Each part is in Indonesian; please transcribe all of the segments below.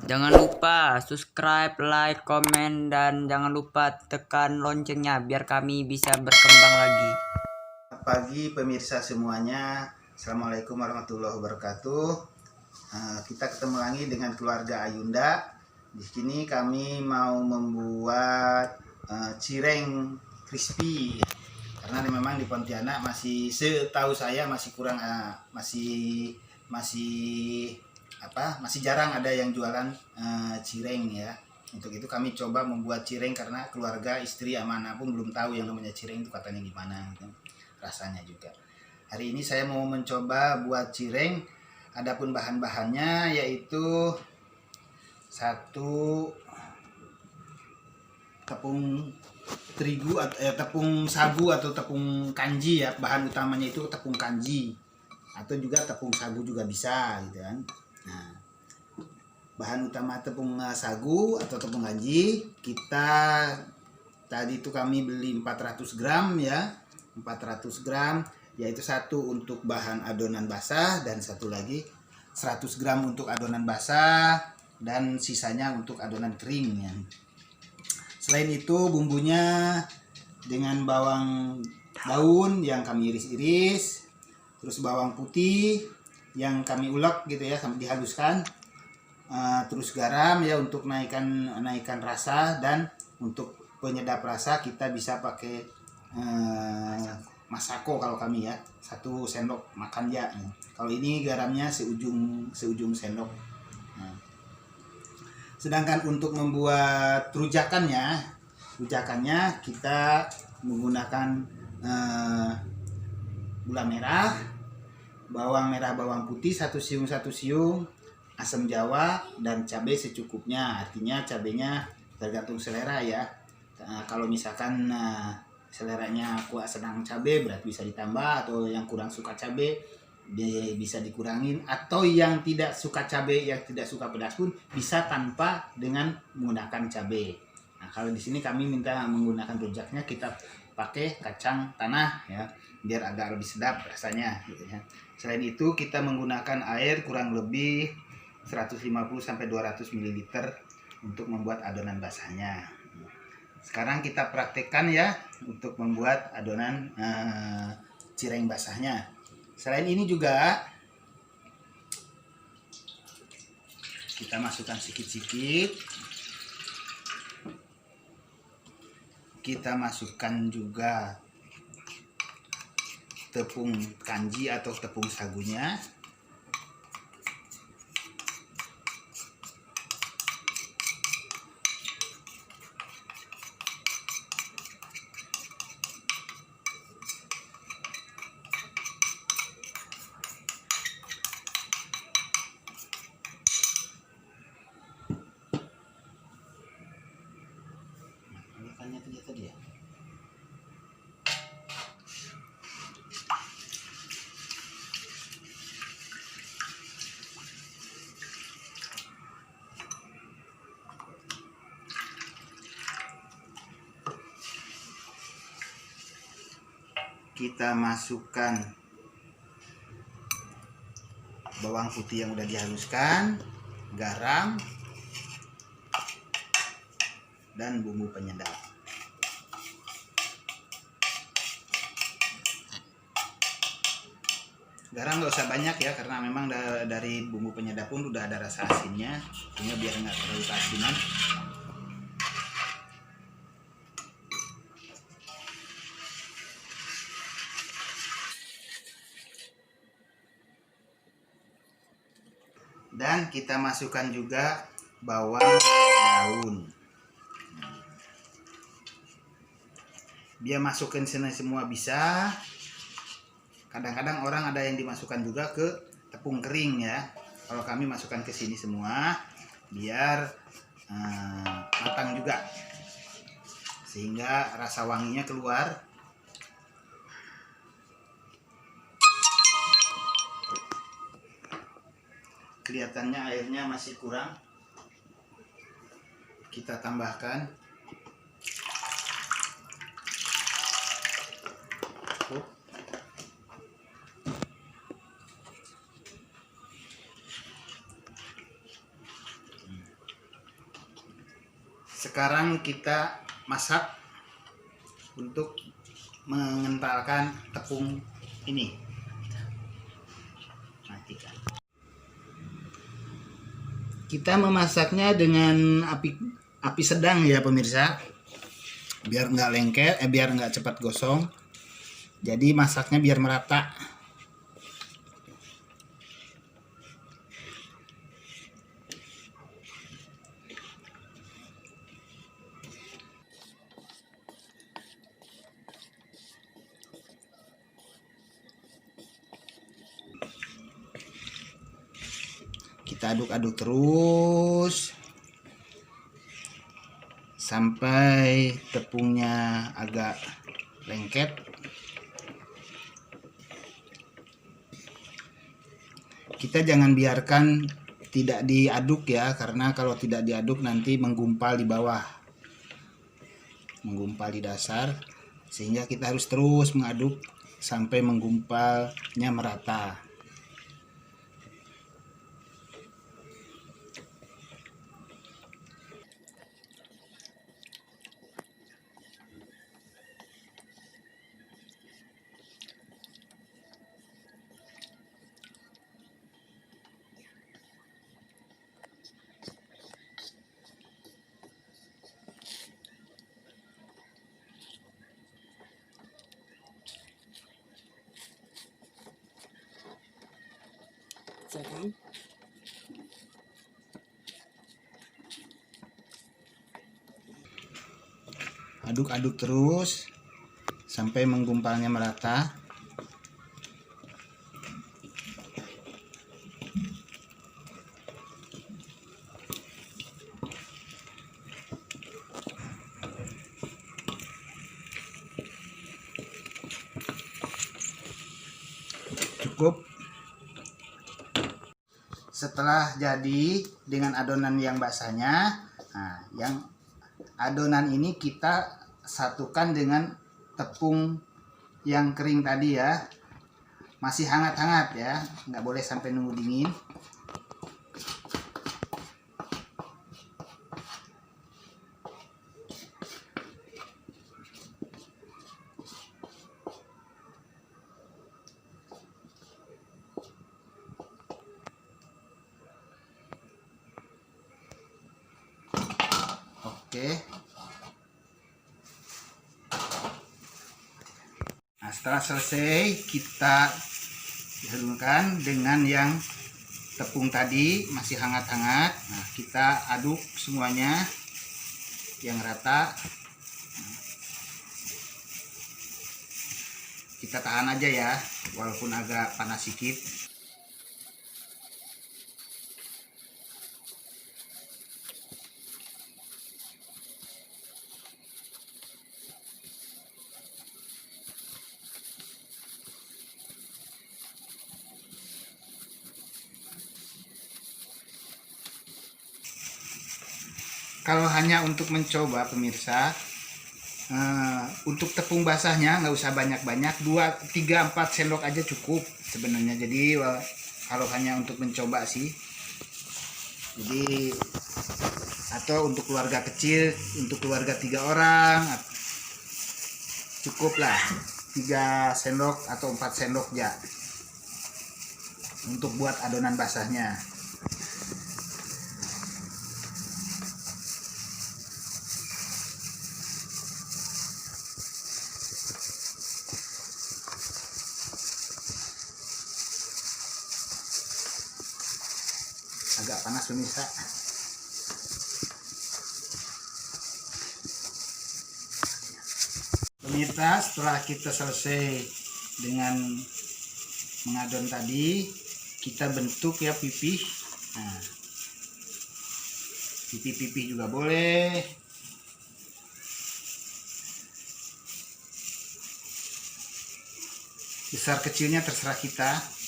Jangan lupa subscribe, like, komen, dan jangan lupa tekan loncengnya biar kami bisa berkembang lagi. Selamat pagi pemirsa semuanya. Assalamualaikum warahmatullahi wabarakatuh. Kita ketemu lagi dengan keluarga Ayunda. Di sini kami mau membuat cireng crispy. Karena memang di Pontianak masih, setahu saya masih kurang, masih jarang ada yang jualan cireng ya. Untuk itu kami coba membuat cireng karena keluarga, istri, anak pun belum tahu yang namanya cireng itu katanya gimana gitu. Rasanya juga. Hari ini saya mau mencoba buat cireng. Adapun bahan-bahannya yaitu 1 tepung terigu tepung sagu atau tepung kanji ya. Bahan utamanya itu tepung kanji atau juga tepung sagu juga bisa gitu kan. Nah, bahan utama tepung sagu atau tepung kanji kita tadi itu kami beli 400 gram ya. 400 gram yaitu 1 untuk bahan adonan basah dan 1 lagi 100 gram untuk adonan basah dan sisanya untuk adonan kering ya. Selain itu bumbunya dengan bawang daun yang kami iris-iris, terus bawang putih yang kami ulek gitu ya sampai dihaluskan, terus garam ya untuk naikkan rasa, dan untuk penyedap rasa kita bisa pakai masako kalau kami ya, 1 sendok makan ya. Kalau ini garamnya seujung sendok. Nah, sedangkan untuk membuat rujakannya kita menggunakan gula merah, bawang merah, bawang putih 1 siung, asam jawa, dan cabai secukupnya. Artinya cabainya tergantung selera ya. Kalau misalkan seleranya kuat senang cabai berarti bisa ditambah, atau yang kurang suka cabai bisa dikurangin, atau yang tidak suka cabai, yang tidak suka pedas pun bisa tanpa dengan menggunakan cabai. Nah, kalau di sini kami minta menggunakan rujaknya kita pakai kacang tanah ya, biar agak lebih sedap rasanya gitu ya. Selain itu kita menggunakan air kurang lebih 150 sampai 200 ml untuk membuat adonan basahnya. Sekarang kita praktekkan ya untuk membuat adonan cireng basahnya. Selain ini juga kita masukkan sikit-sikit. Kita masukkan juga tepung kanji atau tepung sagunya. Tadi ya. Kita masukkan bawang putih yang udah dihaluskan, garam, dan bumbu penyedap. Garam nggak usah banyak ya, karena memang dari bumbu penyedap pun udah ada rasa asinnya, sehingga biar nggak terlalu keasinan. Dan kita masukkan juga bawang daun. Dia masukin sini semua bisa. Kadang-kadang orang ada yang dimasukkan juga ke tepung kering ya. Kalau kami masukkan ke sini semua biar matang juga, sehingga rasa wanginya keluar. Kelihatannya airnya masih kurang, kita tambahkan. Sekarang kita masak untuk mengentalkan tepung ini. Matikan. Kita memasaknya dengan api sedang ya pemirsa, biar nggak lengket, biar nggak cepat gosong. Jadi masaknya biar merata. Kita aduk-aduk terus sampai tepungnya agak lengket. Kita jangan biarkan tidak diaduk ya, karena kalau tidak diaduk nanti menggumpal di bawah, menggumpal di dasar, sehingga kita harus terus mengaduk sampai menggumpalnya merata. Aduk-aduk terus sampai menggumpalnya merata. Cukup. Setelah jadi dengan adonan yang basahnya, nah, yang adonan ini kita satukan dengan tepung yang kering tadi ya, masih hangat-hangat ya, nggak boleh sampai nunggu dingin. Oke. Nah, setelah selesai kita dihaluskan dengan yang tepung tadi masih hangat-hangat. Nah, kita aduk semuanya yang rata. Kita tahan aja ya, walaupun agak panas sedikit. Kalau hanya untuk mencoba pemirsa, untuk tepung basahnya nggak usah banyak-banyak, 2, 3, 4 sendok aja cukup sebenarnya. Jadi kalau hanya untuk mencoba sih, jadi atau untuk keluarga kecil, untuk keluarga 3 orang cukup lah 3 sendok atau 4 sendok ya untuk buat adonan basahnya. Agak panas pemirsa. Pemirsa, setelah kita selesai dengan mengadon tadi, kita bentuk ya pipih. Nah, pipih-pipih juga boleh. Besar kecilnya terserah kita.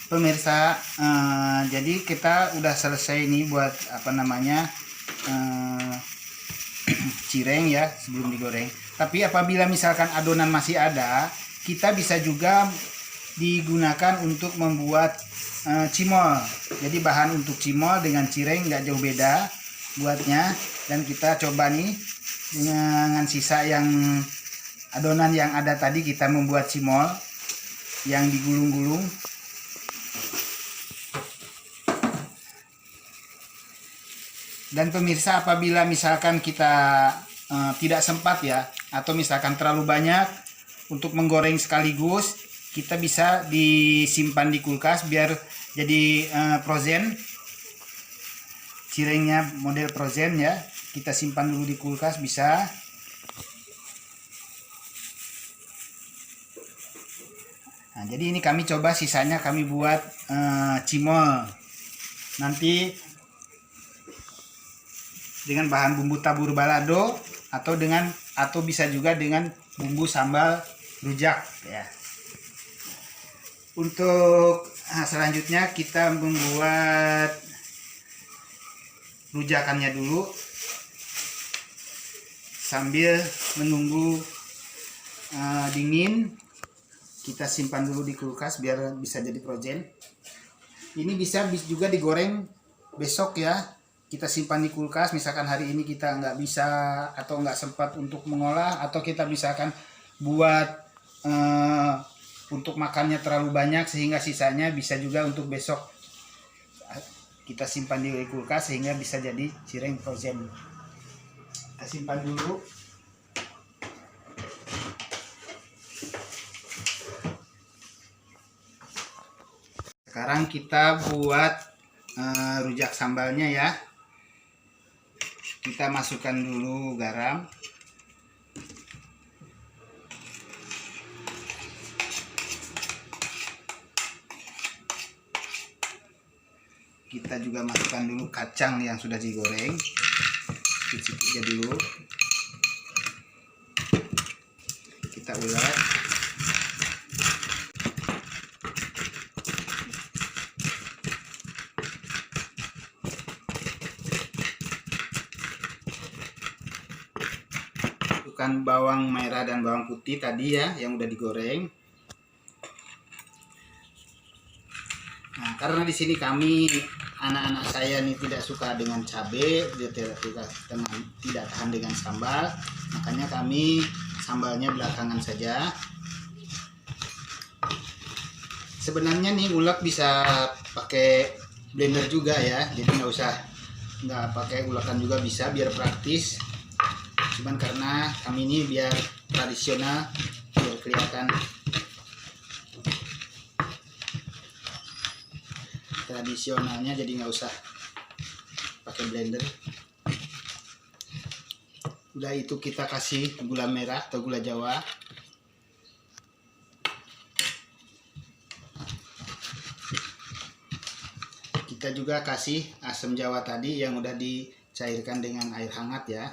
pemirsa, jadi kita udah selesai nih buat cireng ya sebelum digoreng. Tapi apabila misalkan adonan masih ada, kita bisa juga digunakan untuk membuat cimol. Jadi bahan untuk cimol dengan cireng nggak jauh beda buatnya. Dan kita coba nih dengan sisa yang adonan yang ada tadi, kita membuat cimol yang digulung-gulung. Dan pemirsa, apabila misalkan kita tidak sempat ya, atau misalkan terlalu banyak untuk menggoreng sekaligus, kita bisa disimpan di kulkas biar jadi frozen. Cirengnya model frozen ya, kita simpan dulu di kulkas bisa. Nah, jadi ini kami coba sisanya kami buat cimol. Nanti dengan bahan bumbu tabur balado atau bisa juga dengan bumbu sambal rujak ya. Untuk selanjutnya kita membuat rujakannya dulu sambil menunggu dingin. Kita simpan dulu di kulkas biar bisa jadi frozen. Ini bisa juga digoreng besok ya. Kita simpan di kulkas, misalkan hari ini kita nggak bisa atau nggak sempat untuk mengolah, atau kita misalkan buat untuk makannya terlalu banyak sehingga sisanya bisa juga untuk besok kita simpan di kulkas sehingga bisa jadi cireng frozen. Kita simpan dulu. Sekarang kita buat rujak sambalnya ya. Kita masukkan dulu garam. Kita juga masukkan dulu kacang yang sudah digoreng. Cicipnya dulu. Kita ulek. Masukkan bawang merah dan bawang putih tadi ya yang udah digoreng. Nah, karena di sini anak-anak saya nih tidak suka dengan cabai, dia tidak tahan dengan sambal, makanya kami sambalnya belakangan saja. Sebenarnya nih ulek bisa pakai blender juga ya, jadi nggak pakai ulekan juga bisa biar praktis. Cuman karena kami ini biar tradisional, biar kelihatan tradisionalnya, jadi nggak usah pakai blender. Udah itu kita kasih gula merah atau gula Jawa. Kita juga kasih asam Jawa tadi yang udah dicairkan dengan air hangat ya.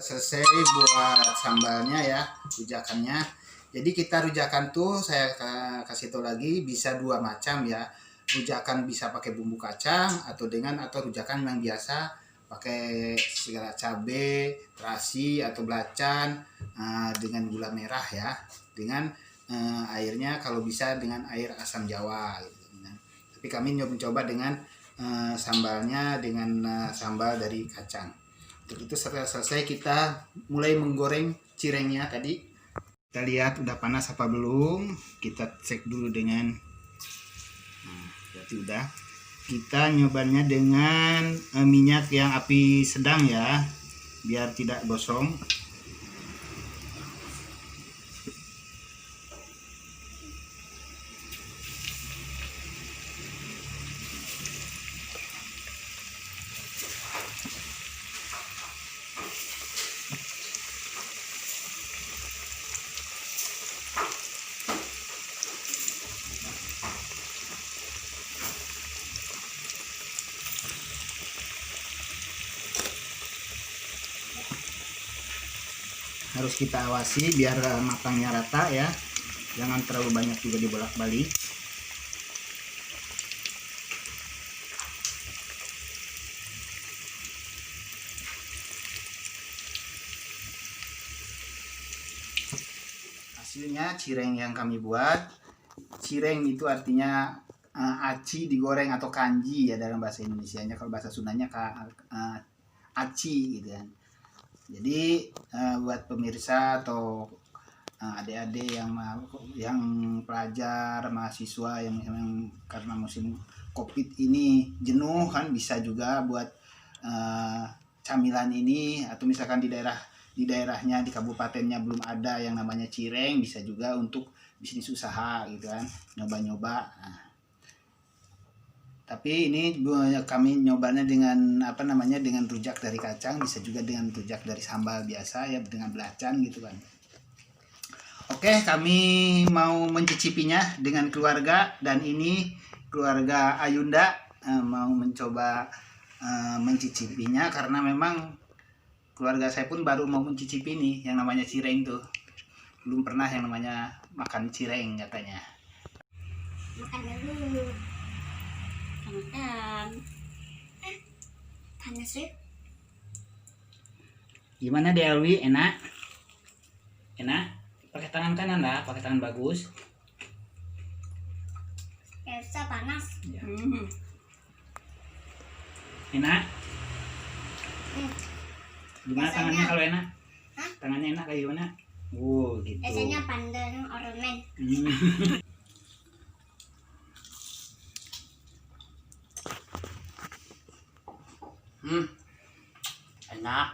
Selesai buat sambalnya ya, rujakannya. Jadi kita rujakan tuh saya kasih tahu lagi bisa dua macam ya. Rujakan bisa pakai bumbu kacang atau rujakan yang biasa pakai segala cabai, terasi atau belacan dengan gula merah ya. Dengan airnya kalau bisa dengan air asam Jawa gitu. Tapi kami mencoba dengan sambalnya dengan sambal dari kacang. Untuk itu setelah selesai kita mulai menggoreng cirengnya tadi. Kita lihat udah panas apa belum. Kita cek dulu dengan berarti udah. Kita nyobanya dengan minyak yang api sedang ya, biar tidak gosong. harus kita awasi biar matangnya rata ya, jangan terlalu banyak juga dibolak-balik. Hasilnya cireng yang kami buat. Cireng itu artinya aci digoreng atau kanji ya dalam bahasa Indonesianya. Kalau bahasa Sundanya aci gitu kan. Jadi buat pemirsa atau adik-adik yang pelajar, mahasiswa yang karena musim Covid ini jenuh kan, bisa juga buat camilan ini. Atau misalkan di daerahnya, di kabupatennya belum ada yang namanya cireng, bisa juga untuk bisnis usaha gitu kan, nyoba-nyoba. Tapi ini kami nyobanya dengan dengan rujak dari kacang, bisa juga dengan rujak dari sambal biasa ya, dengan belacan gitu kan. Oke, kami mau mencicipinya dengan keluarga, dan ini keluarga Ayunda mau mencoba mencicipinya karena memang keluarga saya pun baru mau mencicipi nih yang namanya cireng tuh. Belum pernah yang namanya makan cireng katanya. Makan dulu. Makan. Panas ya? Gimana deh Alwi, enak? Enak? Pakai tangan kanan lah, pakai tangan bagus. Elsa panas. Ya. Enak? Gimana Rasanya. tangannya kalau enak? Hah? Tangannya enak kayak gimana? Gitu. Biasanya pandan ornamen. Enak.